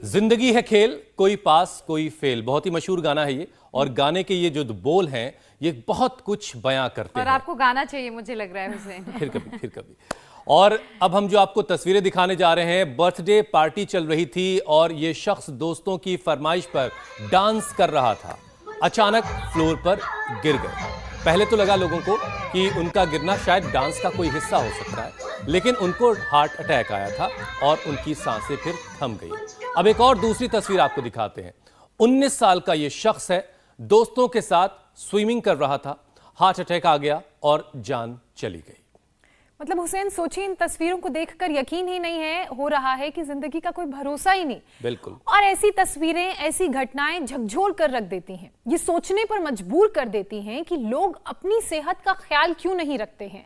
जिंदगी है खेल, कोई पास कोई फेल, बहुत ही मशहूर गाना है ये। और गाने के ये जो बोल हैं ये बहुत कुछ बयां करते और हैं। आपको गाना चाहिए मुझे लग रहा है हुसैन। फिर कभी। और अब हम जो आपको तस्वीरें दिखाने जा रहे हैं, बर्थडे पार्टी चल रही थी और ये शख्स दोस्तों की फरमाइश पर डांस कर रहा था। अचानक फ्लोर पर गिर गए। पहले तो लगा लोगों को कि उनका गिरना शायद डांस का कोई हिस्सा हो सकता है, लेकिन उनको हार्ट अटैक आया था और उनकी सांसें फिर थम गई। अब एक और दूसरी तस्वीर आपको दिखाते हैं। 19 साल का ये शख्स है, दोस्तों के साथ स्विमिंग कर रहा था, हार्ट अटैक आ गया और जान चली गई। मतलब हुसैन, सोचिए, इन तस्वीरों को देखकर यकीन ही नहीं हो रहा है कि जिंदगी का कोई भरोसा ही नहीं। बिल्कुल। और ऐसी तस्वीरें, ऐसी घटनाएं झकझोर कर रख देती हैं, ये सोचने पर मजबूर कर देती हैं कि लोग अपनी सेहत का ख्याल क्यों नहीं रखते हैं,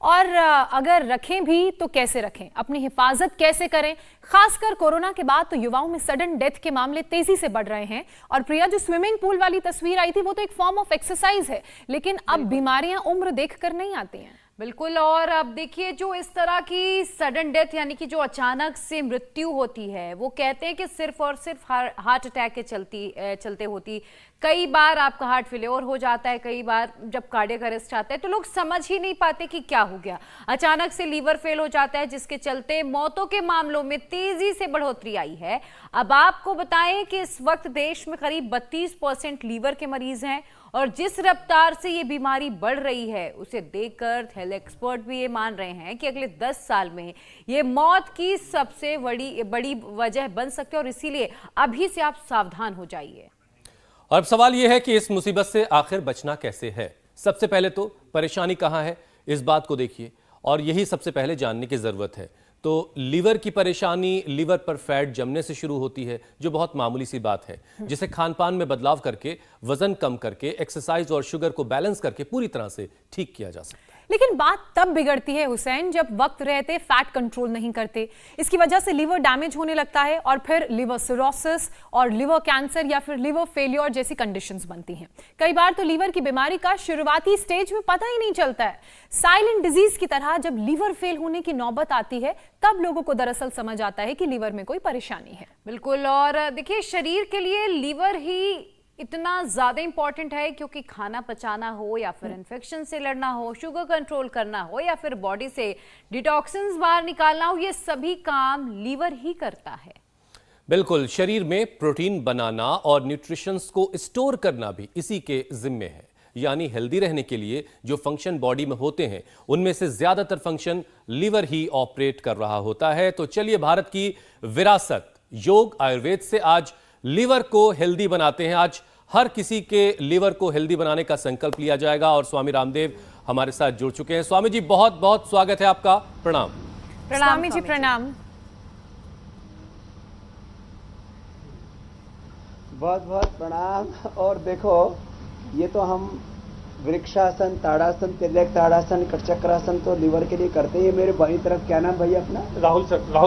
और अगर रखें भी तो कैसे रखें, अपनी हिफाजत कैसे करें। खासकर कोरोना के बाद तो युवाओं में सडन डेथ के मामले तेजी से बढ़ रहे हैं। और प्रिया, जो स्विमिंग पूल वाली तस्वीर आई थी वो तो एक फॉर्म ऑफ एक्सरसाइज है, लेकिन अब बीमारियां उम्र देखकर नहीं आती हैं। बिल्कुल। और अब देखिए, जो इस तरह की सडन डेथ यानी कि जो अचानक से मृत्यु होती है, वो कहते हैं कि सिर्फ और सिर्फ हार्ट अटैक के चलते होती। कई बार आपका हार्ट फेलियर हो जाता है, कई बार जब कार्डियक अरेस्ट आता है तो लोग समझ ही नहीं पाते कि क्या हो गया। अचानक से लीवर फेल हो जाता है, जिसके चलते मौतों के मामलों में तेजी से बढ़ोतरी आई है। अब आपको बताएं कि इस वक्त देश में करीब 32% लीवर के मरीज हैं, और जिस रफ्तार से ये बीमारी बढ़ रही है उसे देखकर हेल्थ एक्सपर्ट भी ये मान रहे हैं कि अगले 10 साल में ये मौत की सबसे बड़ी वजह बन सकती है, और इसीलिए अभी से आप सावधान हो जाइए। और अब सवाल यह है कि इस मुसीबत से आखिर बचना कैसे है। सबसे पहले तो परेशानी कहां है, इस बात को देखिए, और यही सबसे पहले जानने की जरूरत है। तो लीवर की परेशानी लीवर पर फैट जमने से शुरू होती है, जो बहुत मामूली सी बात है, जिसे खान पान में बदलाव करके, वजन कम करके, एक्सरसाइज और शुगर को बैलेंस करके पूरी तरह से ठीक किया जा सकता है। लेकिन बात तब बिगड़ती है हुसैन, जब वक्त रहते फैट कंट्रोल नहीं करते। इसकी वजह से लीवर डैमेज होने लगता है और फिर लिवर सिरोसिस और लिवर कैंसर या फिर लिवर फेलियर जैसी कंडीशंस बनती हैं। कई बार तो लीवर की बीमारी का शुरुआती स्टेज में पता ही नहीं चलता है। साइलेंट डिजीज की तरह जब लीवर फेल होने की नौबत आती है, तब लोगों को दरअसल समझ आता है कि लीवर में कोई परेशानी है। बिल्कुल। और देखिए, शरीर के लिए लीवर ही इतना ज्यादा इंपॉर्टेंट है, क्योंकि खाना पचाना हो या फिर इन्फेक्शन से लड़ना हो, शुगर कंट्रोल करना हो या फिर बॉडी से डिटॉक्सिन्स बाहर निकालना हो, ये सभी काम लीवर ही करता है। बिल्कुल। शरीर में प्रोटीन बनाना और न्यूट्रिशंस को स्टोर करना भी इसी के जिम्मे है। यानी हेल्दी रहने के लिए जो फंक्शन बॉडी में होते हैं, उनमें से ज्यादातर फंक्शन लीवर ही ऑपरेट कर रहा होता है। तो चलिए, भारत की विरासत योग आयुर्वेद से आज लीवर को हेल्दी बनाते हैं। आज हर किसी के लीवर को हेल्दी बनाने का संकल्प लिया जाएगा, और स्वामी रामदेव हमारे साथ जुड़ चुके हैं। स्वामी जी, बहुत बहुत स्वागत है आपका। प्रणाम। स्वामी जी प्रणाम। बहुत बहुत प्रणाम। और देखो, ये तो हम वृक्षासन, ताड़ासन, तिर्यक ताड़ासन, चक्रासन तो लीवर के लिए करते हैं। मेरे बाई तरफ क्या नाम भैया अपना? राहुल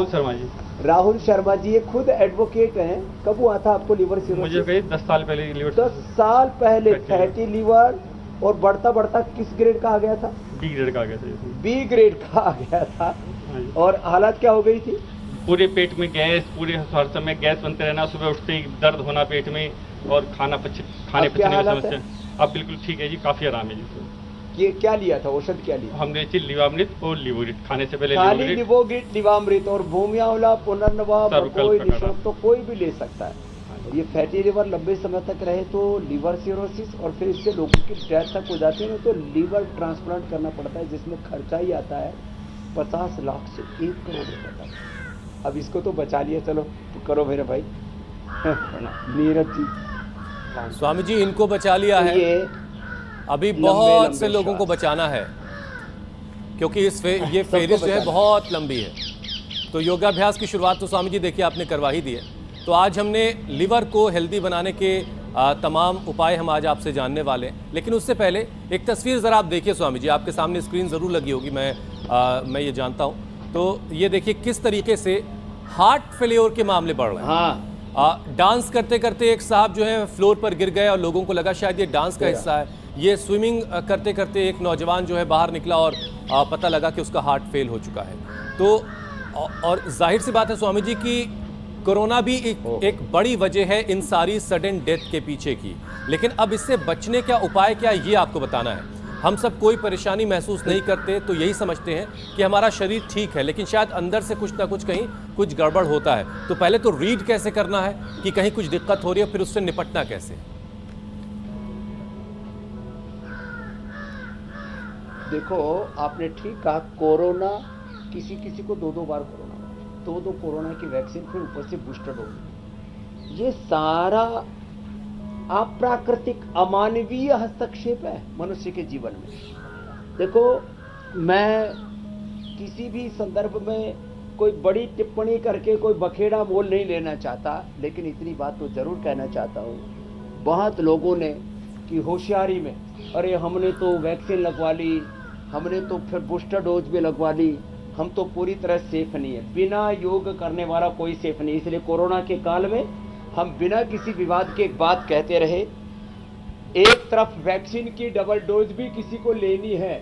शर्मा जी। राहुल शर्मा जी, ये खुद एडवोकेट हैं। कब हुआ था आपको लीवर सिरोसिस? मुझे करीब 10 साल पहले लीवर 10 साल पहले फैटी लीवर, और बढ़ता बढ़ता किस ग्रेड का आ गया था? बी ग्रेड का आ गया था। बी ग्रेड का आ गया था। और हालत क्या हो गई थी? पूरे पेट में गैस, पूरे हर समय गैस बनते रहना, सुबह उठते ही दर्द होना पेट में, और खाने पचने की समस्या। अब बिल्कुल ठीक है जी, काफी आराम है जी। ये क्या लिया था, औषध क्या लिया? हमने लिवामृत और लिवोग्रिट खाने से पहले। खाली लिवोग्रिट, लिवामृत और भूमियावला, पुनर्नवा, कोई निशोक तो कोई भी ले सकता है। ये फैटी लिवर लंबे समय तक रहे तो लीवर सिरोसिस, और फिर इससे लोगों की डेथ तक हो जाती है, तो लीवर ट्रांसप्लांट करना पड़ता है, जिसमें खर्चा ही आता है 50 लाख से 1 करोड़ रुपए का। अब इसको तो बचा लिया, चलो तो करो मेरे भाई। नीरज जी, स्वामी जी, इनको बचा लिया है, अभी बहुत से लोगों को बचाना है, क्योंकि ये फेरिस जो है बहुत लंबी है। तो योगाभ्यास की शुरुआत तो स्वामी जी देखिए आपने करवा ही दी है। तो आज हमने लीवर को हेल्दी बनाने के तमाम उपाय हम आज आपसे जानने वाले हैं, लेकिन उससे पहले एक तस्वीर जरा आप देखिए स्वामी जी, आपके सामने स्क्रीन जरूर लगी होगी, मैं ये जानता हूँ। तो ये देखिए किस तरीके से हार्ट फेलियर के मामले बढ़ रहे हैं। हाँ। डांस करते करते एक साहब जो है फ्लोर पर गिर गए, और लोगों को लगा शायद ये डांस का हिस्सा है। ये स्विमिंग करते करते एक नौजवान जो है बाहर निकला, और पता लगा कि उसका हार्ट फेल हो चुका है। तो और जाहिर सी बात है स्वामी जी कि कोरोना भी एक बड़ी वजह है इन सारी सडन डेथ के पीछे की, लेकिन अब इससे बचने का उपाय क्या ये आपको बताना है। हम सब कोई परेशानी महसूस नहीं करते तो यही समझते हैं कि हमारा शरीर ठीक है, लेकिन शायद अंदर से कुछ ना कुछ कहीं कुछ गड़बड़ होता है। तो पहले तो रीड कैसे करना है कि कहीं कुछ दिक्कत हो रही है, फिर उससे निपटना कैसे। देखो आपने ठीक कहा, कोरोना किसी किसी को दो बार कोरोना, दो कोरोना की वैक्सीन, फिर ऊपर से बूस्टर डोज। ये सारा अप्राकृतिक अमानवीय हस्तक्षेप है मनुष्य के जीवन में। देखो मैं किसी भी संदर्भ में कोई बड़ी टिप्पणी करके कोई बखेड़ा मोल नहीं लेना चाहता, लेकिन इतनी बात तो जरूर कहना चाहता हूँ। बहुत लोगों ने कि होशियारी में, अरे हमने तो वैक्सीन लगवा ली, हमने तो फिर बूस्टर डोज भी लगवा ली, हम तो पूरी तरह सेफ नहीं है। बिना योग करने वाला कोई सेफ नहीं। इसलिए कोरोना के काल में हम बिना किसी विवाद के एक बात कहते रहे, एक तरफ वैक्सीन की डबल डोज भी किसी को लेनी है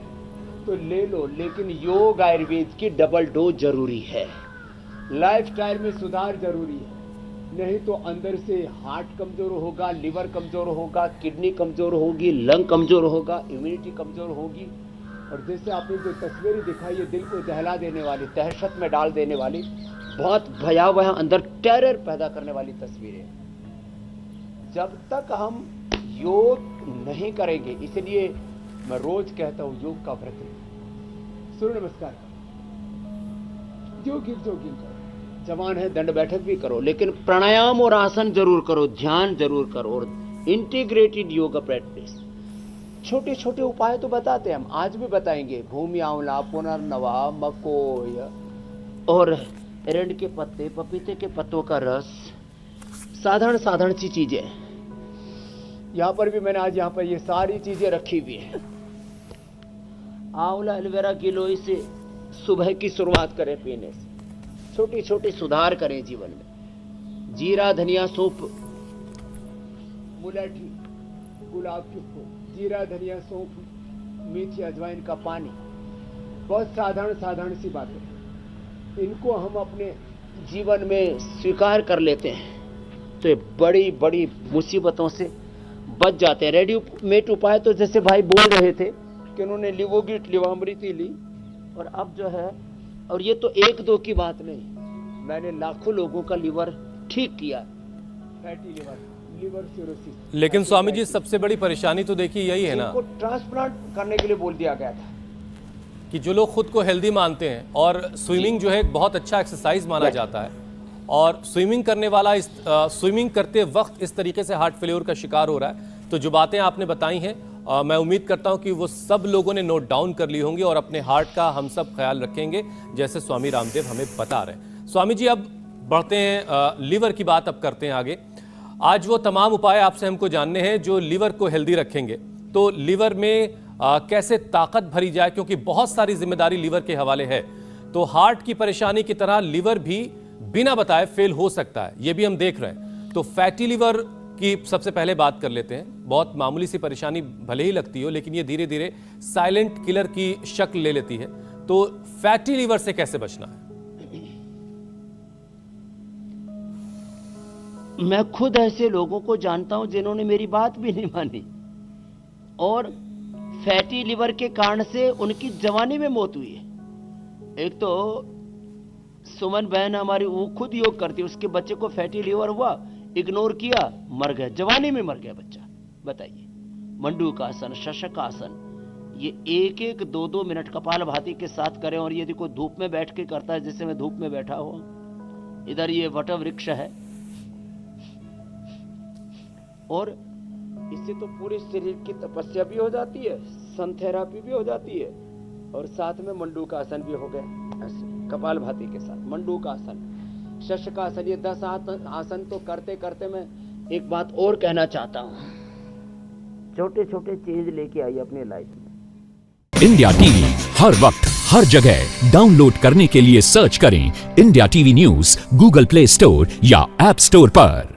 तो ले लो, लेकिन योग आयुर्वेद की डबल डोज जरूरी है। लाइफस्टाइल में सुधार जरूरी है, नहीं तो अंदर से हार्ट कमजोर होगा, लिवर कमजोर होगा, किडनी कमजोर होगी, लंग कमजोर होगा, इम्यूनिटी कमजोर होगी। और जैसे आपने जो तस्वीरें दिखाई है, दिल को दहला देने वाली, दहशत में डाल देने वाली, बहुत भयावह अंदर टेरर पैदा करने वाली तस्वीरें। जब तक हम योग नहीं करेंगे, इसलिए मैं रोज कहता हूं योग का व्रत लो, सूर्य नमस्कार करो, जोगिंग करो, जवान है दंड बैठक भी करो, लेकिन प्राणायाम और आसन जरूर करो, ध्यान जरूर करो, और इंटीग्रेटेड योगा प्रैक्टिस। छोटे छोटे उपाय तो बताते हैं हम, आज भी बताएंगे। भूमि आंवला, पुनर्नवा, मकोय और एरंड के पत्ते, पपीते के पत्तों का रस, साधारण सी चीजें। यहां पर भी मैंने आज यहां पर ये सारी चीजें रखी हुई हैं। आंवला एलोवेरा गिलोय से सुबह की शुरुआत करें पीने से, छोटी छोटी सुधार करें जीवन में। जीरा, धनिया, सौंफ, मुलैठी, गुलाब के फूल, जीरा, धनिया, सौंफ, मीठी अजवाइन का पानी, बहुत साधारण सी बातें। इनको हम अपने जीवन में स्वीकार कर लेते हैं तो ये बड़ी बड़ी मुसीबतों से बच जाते हैं। रेडीमेड उपाय तो जैसे भाई बोल रहे थे कि उन्होंने लिवोगिट, लिवामृति ली, और अब जो है, और ये तो एक दो की बात नहीं, मैंने लाखों लोगों का लिवर ठीक किया, फैटी लिवर सिरोसिस। लेकिन स्वामी जी सबसे बड़ी परेशानी तो देखिए यही है ना, ट्रांसप्लांट करने के लिए बोल दिया गया था कि जो लोग खुद को हेल्दी मानते हैं, और स्विमिंग जो है एक बहुत अच्छा एक्सरसाइज माना जाता है, और स्विमिंग करने वाला स्विमिंग करते वक्त इस तरीके से हार्ट फेल्योर का शिकार हो रहा है। तो जो बातें आपने बताई हैं, मैं उम्मीद करता हूं कि वो सब लोगों ने नोट डाउन कर ली होंगी और अपने हार्ट का हम सब ख्याल रखेंगे, जैसे स्वामी रामदेव हमें बता रहे हैं। स्वामी जी अब बढ़ते हैं, लिवर की बात अब करते हैं आगे। आज वो तमाम उपाय आपसे हमको जानने हैं जो लिवर को हेल्दी रखेंगे। तो लिवर में कैसे ताकत भरी जाए, क्योंकि बहुत सारी जिम्मेदारी लिवर के हवाले है। तो हार्ट की परेशानी की तरह लिवर भी बिना बताए फेल हो सकता है, ये भी हम देख रहे हैं। तो फैटी लिवर की सबसे पहले बात कर लेते हैं। बहुत मामूली सी परेशानी भले ही लगती हो, लेकिन ये धीरे धीरे साइलेंट किलर की शक्ल ले लेती है। तो फैटी लिवर से कैसे बचना है? मैं खुद ऐसे लोगों को जानता हूं जिन्होंने मेरी बात भी नहीं मानी, और फैटी लिवर के कारण से उनकी जवानी में मौत हुई है। एक तो सुमन बहन हमारी, वो खुद योग करती है, उसके बच्चे को फैटी लिवर हुआ, इग्नोर किया, मर गया, जवानी में मर गया बच्चा। बताइए, मंडूकासन, शशकासन, ये एक एक दो दो मिनट कपालभाति के साथ करें। और यदि कोई धूप में बैठ के करता है, जैसे मैं धूप में बैठा हूं, इधर ये वट वृक्ष है, और इससे तो पूरे शरीर की तपस्या भी हो जाती है, सन थेरापी भी हो जाती है, और साथ में मंडूकासन भी हो गए, ऐसे कपालभाति के साथ मंडूकासन, शशकासन। ये 10 आसन तो करते करते मैं एक बात और कहना चाहता हूं, छोटे छोटे चेंज लेके आइए अपनी लाइफ में। इंडिया टीवी हर वक्त हर जगह डाउनलोड करने के लिए सर्च करें India TV news Google play store या ऐप स्टोर पर।